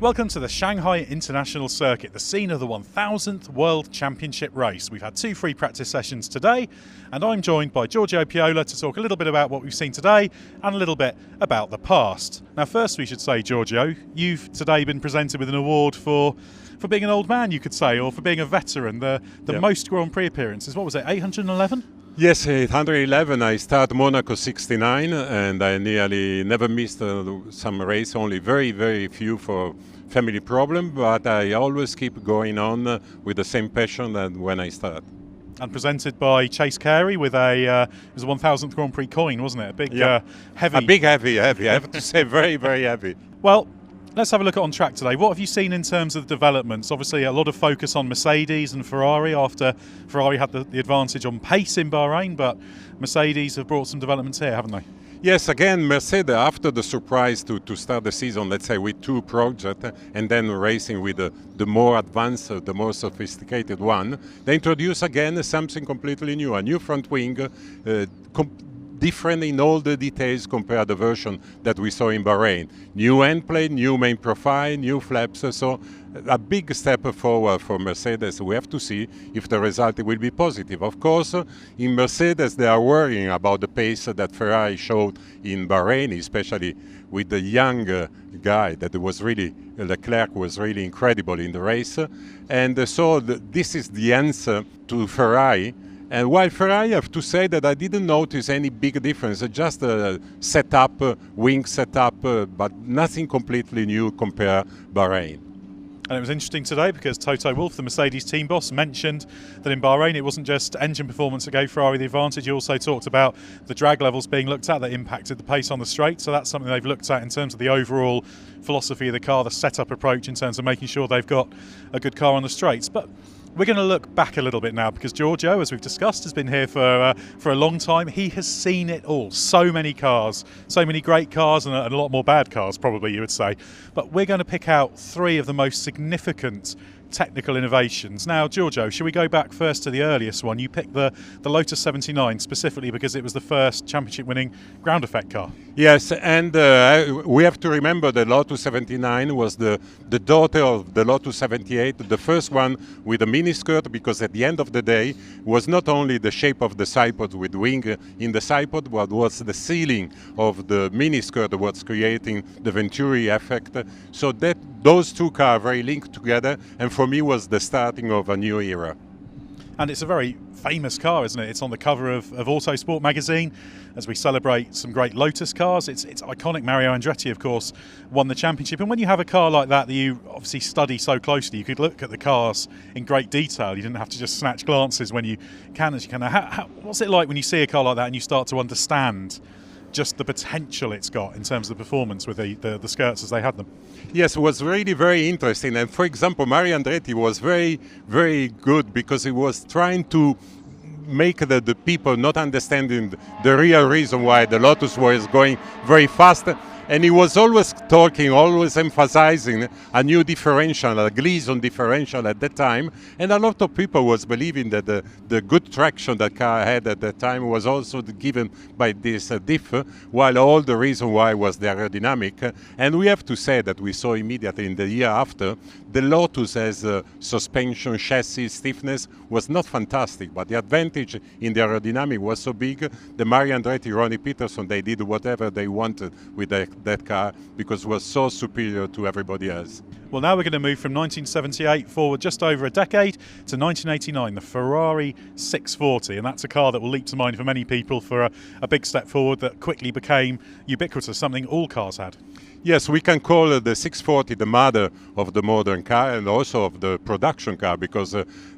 Welcome to the Shanghai International Circuit, the scene of the 1000th World Championship race. We've had 2 free practice sessions today, and I'm joined by Giorgio Piola to talk a little bit about what we've seen today and a little bit about the past. Now, first we should say, Giorgio, you've today been presented with an award for being an old man, you could say, or for being a veteran, the most Grand Prix appearances. What was it, 811? Yes, 811. I started Monaco 69, and I nearly never missed some race, only very, very few for family problem, but I always keep going on with the same passion than when I started. And presented by Chase Carey with it was a 1000th Grand Prix coin, wasn't it? A big, heavy. A big, heavy. I have to say, very, very heavy. Well, let's have a look at on track today. What have you seen in terms of developments? Obviously, a lot of focus on Mercedes and Ferrari after Ferrari had the advantage on pace in Bahrain, but Mercedes have brought some developments here, haven't they? Yes, again, Mercedes, after the surprise to start the season, let's say, with 2 projects and then racing with the more advanced, the more sophisticated one, they introduce again something completely new, a new front wing, different in all the details compared to the version that we saw in Bahrain. New end plate, new main profile, new flaps, so a big step forward for Mercedes. We have to see if the result will be positive. Of course, in Mercedes they are worrying about the pace that Ferrari showed in Bahrain, especially with the young guy that was really, Leclerc was really incredible in the race. And so this is the answer to Ferrari. And while Ferrari, I have to say that I didn't notice any big difference, just a setup, wing setup, but nothing completely new compared to Bahrain. And it was interesting today because Toto Wolff, the Mercedes team boss, mentioned that in Bahrain it wasn't just engine performance that gave Ferrari the advantage. He also talked about the drag levels being looked at that impacted the pace on the straight. So that's something they've looked at in terms of the overall philosophy of the car, the setup approach in terms of making sure they've got a good car on the straights. But we're going to look back a little bit now because Giorgio, as we've discussed, has been here for a long time. He has seen it all. So many cars, so many great cars and a lot more bad cars, probably you would say. But we're going to pick out 3 of the most significant technical innovations. Now, Giorgio, should we go back first to the earliest one? You picked the LOTUS 79 specifically because it was the first championship-winning ground effect car. Yes, and we have to remember the LOTUS 79 was the daughter of the LOTUS 78, the first one with a miniskirt, because at the end of the day was not only the shape of the sidepod with wing in the sidepod, but was the ceiling of the miniskirt that was creating the Venturi effect. So that those 2 cars very linked together, and for me was the starting of a new era. And it's a very famous car, isn't it? It's on the cover of Autosport magazine as we celebrate some great Lotus cars. It's iconic. Mario Andretti, of course, won the championship. And when you have a car like that you obviously study so closely, you could look at the cars in great detail. You didn't have to just snatch glances when you can. What's it like when you see a car like that and you start to understand just the potential it's got in terms of the performance with the skirts as they had them? Yes, it was really very interesting. And for example, Mario Andretti was very, very good because he was trying to make the people not understanding the real reason why the Lotus was going very fast. And he was always talking, always emphasizing a new differential, a Gleason differential at that time. And a lot of people was believing that the good traction that car had at that time was also given by this diff, while all the reason why was the aerodynamic. And we have to say that we saw immediately in the year after, the Lotus as suspension, chassis, stiffness was not fantastic, but the advantage in the aerodynamic was so big, the Mario Andretti, Ronnie Peterson, they did whatever they wanted with that car because it was so superior to everybody else. Well, now we're going to move from 1978 forward just over a decade to 1989, the Ferrari 640, and that's a car that will leap to mind for many people for a big step forward that quickly became ubiquitous, something all cars had. Yes, we can call the 640 the mother of the modern car and also of the production car because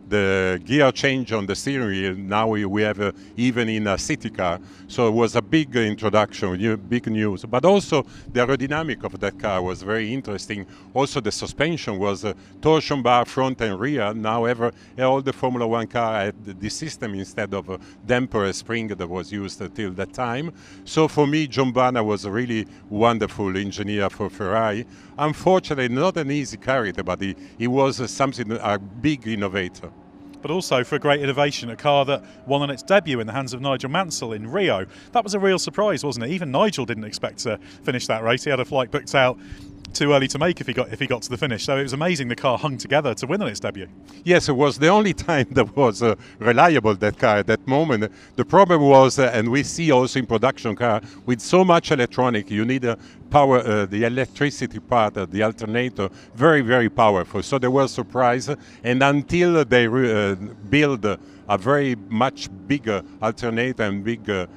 the gear change on the steering wheel now we have even in a city car. So it was a big introduction, big news. But also the aerodynamic of that car was very interesting. Also the suspension was torsion bar front and rear. Now all the Formula One car had this system instead of a damper spring that was used till that time. So for me, John Barna was a really wonderful engineer for Ferrari. Unfortunately, not an easy character, but he was a big innovator. But also for a great innovation, a car that won on its debut in the hands of Nigel Mansell in Rio. That was a real surprise, wasn't it? Even Nigel didn't expect to finish that race. He had a flight booked out too early to make if he got to the finish. So it was amazing the car hung together to win on its debut. Yes, it was the only time that was reliable, that car at that moment. The problem was, and we see also in production car, with so much electronic, you need power, the electricity part, the alternator, very, very powerful. So they were surprised, and until they build a very much bigger alternator and bigger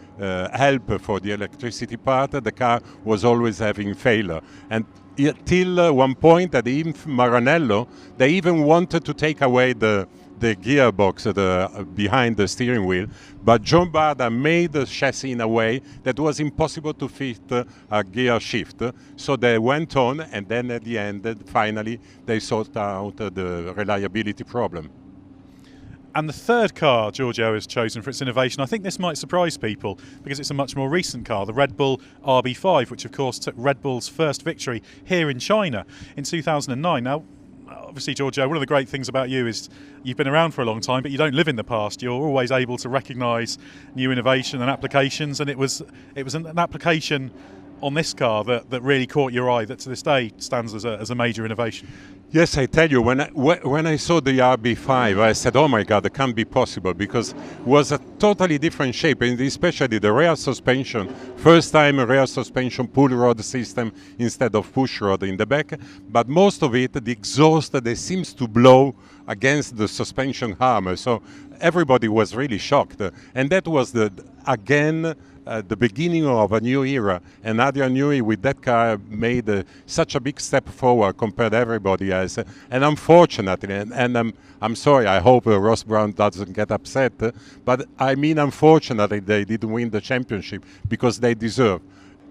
help for the electricity part, the car was always having failure. And till one point at the Maranello, they even wanted to take away the gearbox behind the steering wheel, but John Barda made the chassis in a way that was impossible to fit a gear shift. So they went on, and then at the end, finally, they sorted out the reliability problem. And the third car Giorgio has chosen for its innovation, I think this might surprise people because it's a much more recent car, the Red Bull RB5, which of course took Red Bull's first victory here in China in 2009. Now, obviously, Giorgio, one of the great things about you is you've been around for a long time, but you don't live in the past. You're always able to recognise new innovation and applications, and it was an application on this car that really caught your eye, that to this day stands as a major innovation. Yes, I tell you, when I saw the RB5, I said, oh my God, it can't be possible, because it was a totally different shape, and especially the rear suspension. First time a rear suspension pull rod system instead of push rod in the back, but most of it, the exhaust, that seems to blow against the suspension arm. So everybody was really shocked, and that was the beginning of a new era, and Adrian Newey with that car made such a big step forward compared to everybody else. And unfortunately, and I'm sorry, I hope Ross Brown doesn't get upset, but I mean, unfortunately, they didn't win the championship because they deserve.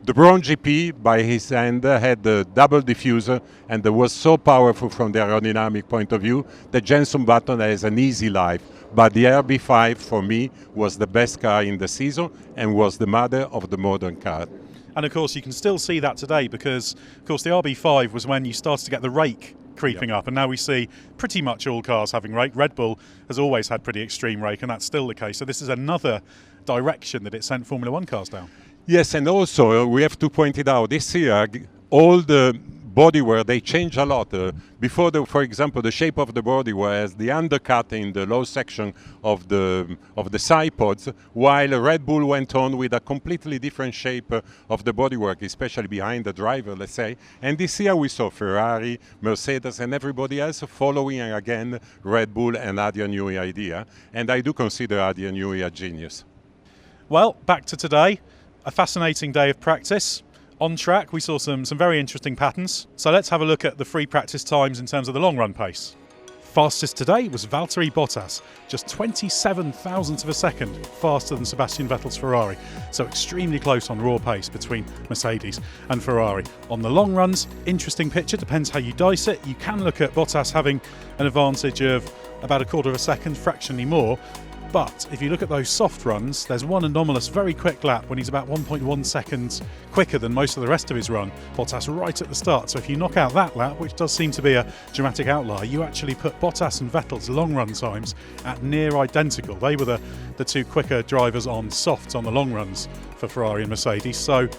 The Braun GP, by his hand, had the double diffuser, and it was so powerful from the aerodynamic point of view that Jenson Button has an easy life. But the RB5, for me, was the best car in the season and was the mother of the modern car. And of course, you can still see that today because, of course, the RB5 was when you started to get the rake creeping up, and now we see pretty much all cars having rake. Red Bull has always had pretty extreme rake, and that's still the case. So this is another direction that it sent Formula One cars down. Yes, and also we have to point it out, this year all the bodywork, they change a lot. Before, for example, the shape of the bodywork has the undercut in the low section of the side pods, while Red Bull went on with a completely different shape of the bodywork, especially behind the driver, let's say. And this year we saw Ferrari, Mercedes, and everybody else following again Red Bull and Adrian Newey idea. And I do consider Adrian Newey a genius. Well, back to today. A fascinating day of practice. On track, we saw some very interesting patterns. So let's have a look at the free practice times in terms of the long run pace. Fastest today was Valtteri Bottas, just 27 thousandths of a second faster than Sebastian Vettel's Ferrari. So extremely close on raw pace between Mercedes and Ferrari. On the long runs, interesting picture, depends how you dice it. You can look at Bottas having an advantage of about a quarter of a second, fractionally more. But if you look at those soft runs, there's one anomalous, very quick lap when he's about 1.1 seconds quicker than most of the rest of his run, Bottas right at the start. So if you knock out that lap, which does seem to be a dramatic outlier, you actually put Bottas and Vettel's long run times at near identical. They were the two quicker drivers on softs on the long runs for Ferrari and Mercedes. So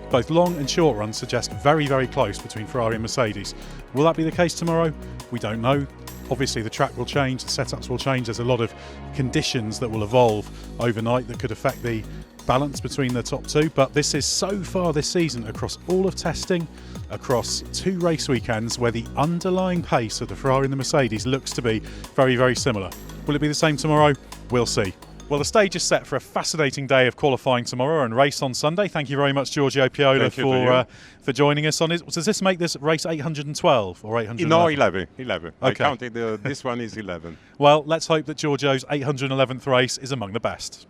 both long and short runs suggest very, very close between Ferrari and Mercedes. Will that be the case tomorrow? We don't know. Obviously the track will change, the setups will change, there's a lot of conditions that will evolve overnight that could affect the balance between the top two, but this is so far this season across all of testing, across 2 race weekends where the underlying pace of the Ferrari and the Mercedes looks to be very, very similar. Will it be the same tomorrow? We'll see. Well, the stage is set for a fascinating day of qualifying tomorrow and race on Sunday. Thank you very much, Giorgio Piola, for joining us on it. Does this make this race 812 or 811? No, 11. Okay. I counted, this one is 11. Well, let's hope that Giorgio's 811th race is among the best.